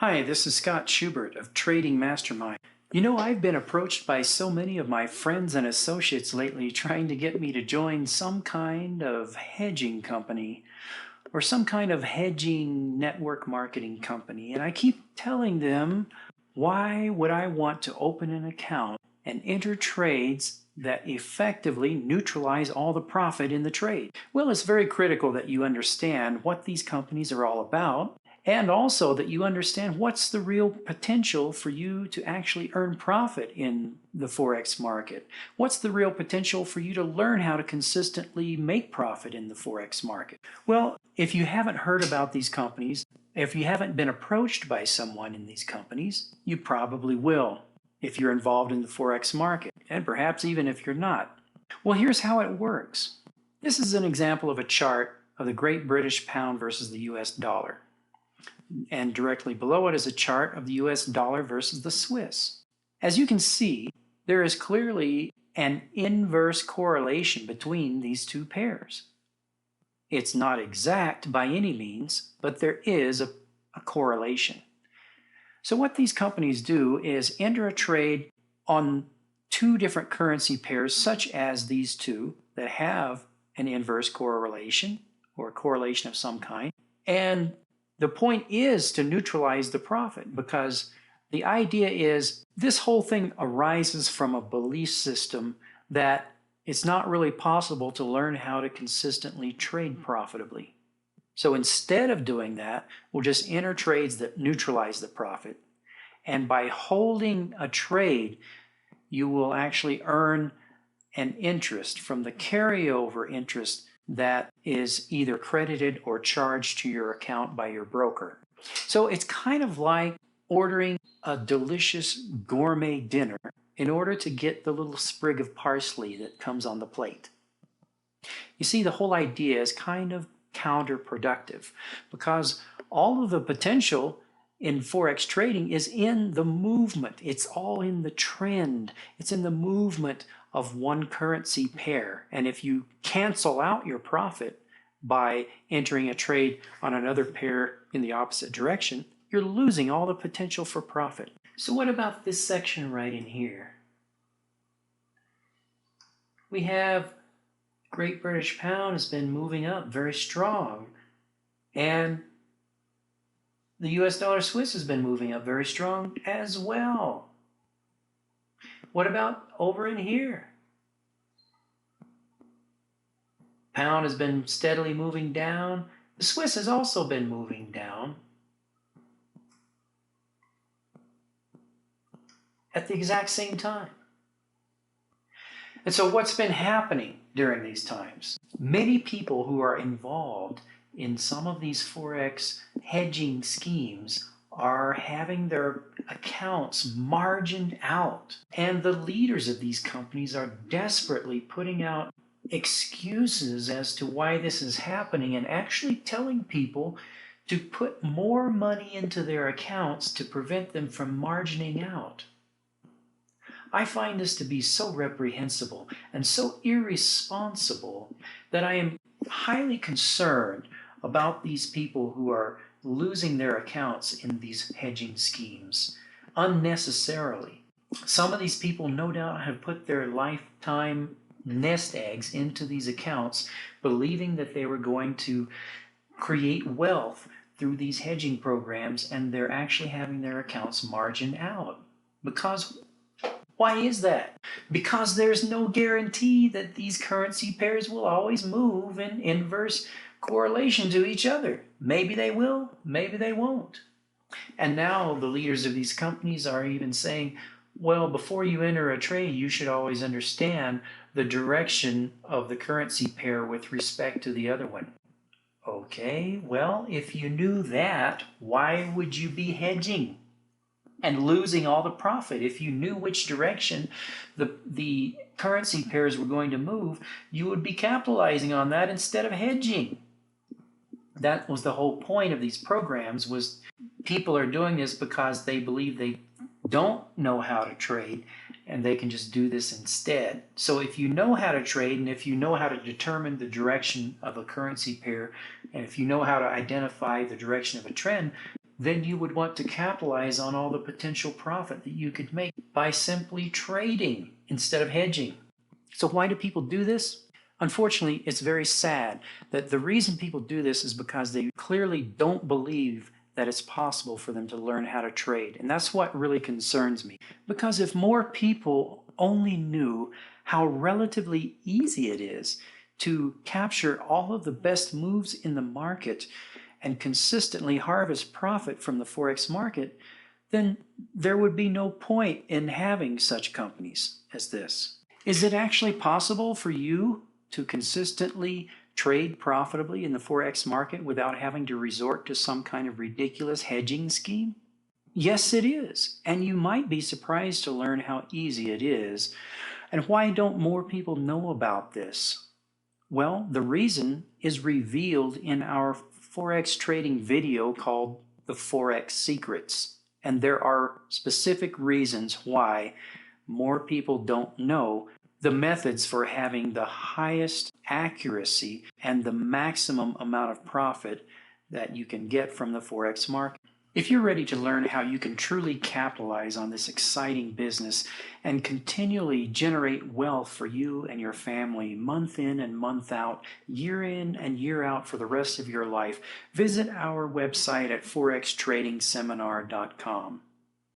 Hi, this is Scott Schubert of Trading Mastermind. You know, I've been approached by so many of my friends and associates lately trying to get me to join some kind of hedging company or some kind of hedging network marketing company. And I keep telling them, why would I want to open an account and enter trades that effectively neutralize all the profit in the trade? Well, it's very critical that you understand what these companies are all about, and also that you understand what's the real potential for you to actually earn profit in the Forex market. What's the real potential for you to learn how to consistently make profit in the Forex market? Well, if you haven't heard about these companies, if you haven't been approached by someone in these companies, you probably will if you're involved in the Forex market, and perhaps even if you're not. Well, here's how it works. This is an example of a chart of the Great British Pound versus the US dollar. And directly below it is a chart of the US dollar versus the Swiss. As you can see, there is clearly an inverse correlation between these two pairs. It's not exact by any means, but there is a correlation. So what these companies do is enter a trade on two different currency pairs, such as these two that have an inverse correlation or a correlation of some kind. And the point is to neutralize the profit, because the idea is this whole thing arises from a belief system that it's not really possible to learn how to consistently trade profitably. So instead of doing that, we'll just enter trades that neutralize the profit. And by holding a trade, you will actually earn an interest from the carryover interest that is either credited or charged to your account by your broker. So it's kind of like ordering a delicious gourmet dinner in order to get the little sprig of parsley that comes on the plate. You see, the whole idea is kind of counterproductive, because all of the potential in Forex trading is in the movement. It's all in the trend. It's in the movement of one currency pair. And if you cancel out your profit by entering a trade on another pair in the opposite direction, you're losing all the potential for profit. So what about this section right in here? We have Great British Pound has been moving up very strong, and the US dollar Swiss has been moving up very strong as well. What about over in here? Pound has been steadily moving down. The Swiss has also been moving down at the exact same time. And so what's been happening during these times? Many people who are involved in some of these Forex hedging schemes are having their accounts margined out. And the leaders of these companies are desperately putting out excuses as to why this is happening, and actually telling people to put more money into their accounts to prevent them from margining out. I find this to be so reprehensible and so irresponsible that I am highly concerned about these people who are losing their accounts in these hedging schemes unnecessarily. Some of these people no doubt have put their lifetime nest eggs into these accounts, believing that they were going to create wealth through these hedging programs, and they're actually having their accounts margin out. Because why is that? Because there's no guarantee that these currency pairs will always move in inverse correlation to each other. Maybe they will, maybe they won't. And now the leaders of these companies are even saying, well, before you enter a trade, you should always understand the direction of the currency pair with respect to the other one. Okay, well, if you knew that, why would you be hedging and losing all the profit? If you knew which direction the currency pairs were going to move, you would be capitalizing on that instead of hedging. That was the whole point of these programs, was people are doing this because they believe they don't know how to trade and they can just do this instead. So if you know how to trade, and if you know how to determine the direction of a currency pair, and if you know how to identify the direction of a trend, then you would want to capitalize on all the potential profit that you could make by simply trading instead of hedging. So why do people do this? Unfortunately, it's very sad that the reason people do this is because they clearly don't believe that it's possible for them to learn how to trade. And that's what really concerns me. Because if more people only knew how relatively easy it is to capture all of the best moves in the market and consistently harvest profit from the Forex market, then there would be no point in having such companies as this. Is it actually possible for you to consistently trade profitably in the Forex market without having to resort to some kind of ridiculous hedging scheme? Yes, it is. And you might be surprised to learn how easy it is. And why don't more people know about this? Well, the reason is revealed in our Forex trading video called The Forex Secrets. And there are specific reasons why more people don't know the methods for having the highest accuracy and the maximum amount of profit that you can get from the Forex market. If you're ready to learn how you can truly capitalize on this exciting business and continually generate wealth for you and your family month in and month out, year in and year out for the rest of your life, visit our website at forextradingseminar.com.